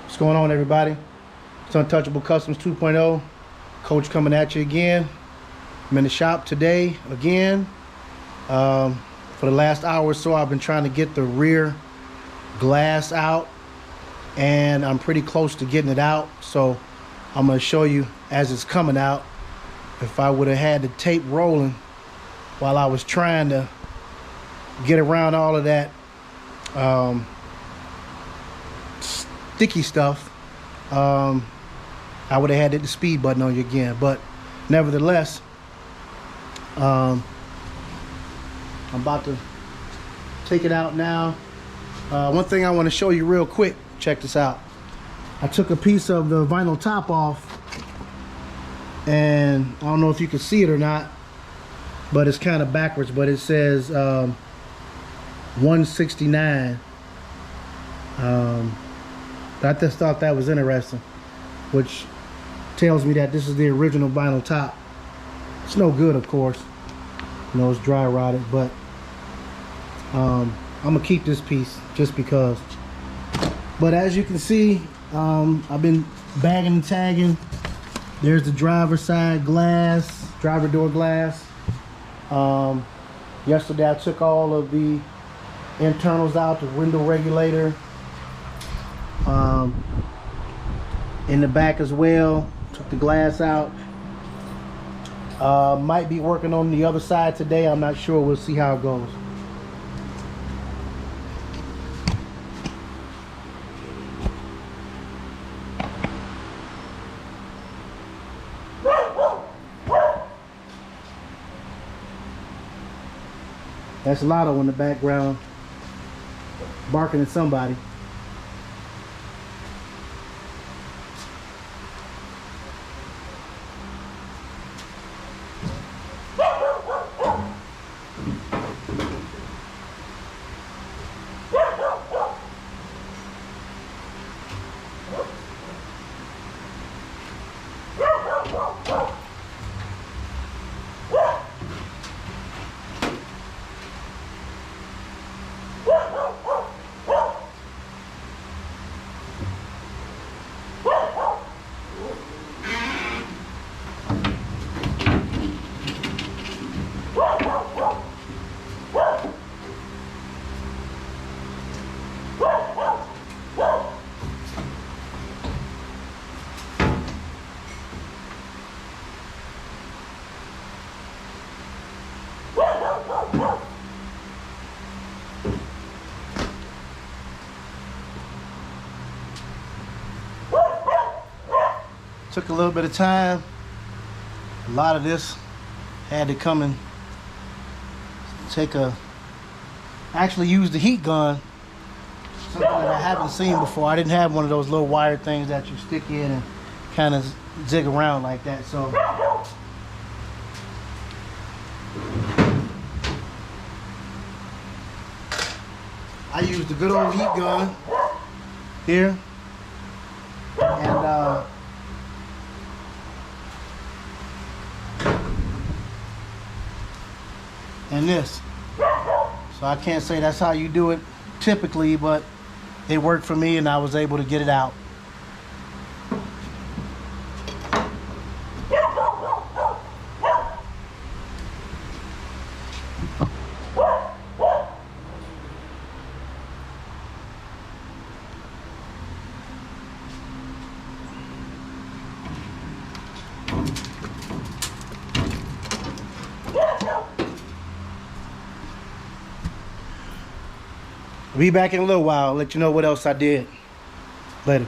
What's going on, everybody? It's Untouchable Customs 2.0. Coach coming at you again. I'm in the shop today again. For the last hour or so, I've been trying to get the rear glass out, and I'm pretty close to getting it out. So I'm going to show you as it's coming out. If I would have had the tape rolling while I was trying to get around all of that sticky stuff, I would have had hit the speed button on you again. But nevertheless, I'm about to take it out now. One thing I want to show you real quick, check this out. I took a piece of the vinyl top off, and I don't know if you can see it or not, but it's kind of backwards, but it says 169. I just thought that was interesting, which tells me that this is the original vinyl top. It's no good, of course. You know, it's dry rotted, but I'm gonna keep this piece just because. But as you can see, I've been bagging and tagging. There's the driver side glass, driver door glass. Yesterday I took all of the internals out, the window regulator, in the back as well. Took the glass out. Might be working on the other side today. I'm not sure. We'll see how it goes. That's Lotto in the background barking at somebody. Took a little bit of time. A lot of this had to come and actually use the heat gun. Something that I haven't seen before. I didn't have one of those little wire things that you stick in and kind of zig around like that. So I used the good old heat gun here, and this. So I can't say that's how you do it typically, but it worked for me and I was able to get it out. Be back in a little while. I'll let you know what else I did. Later.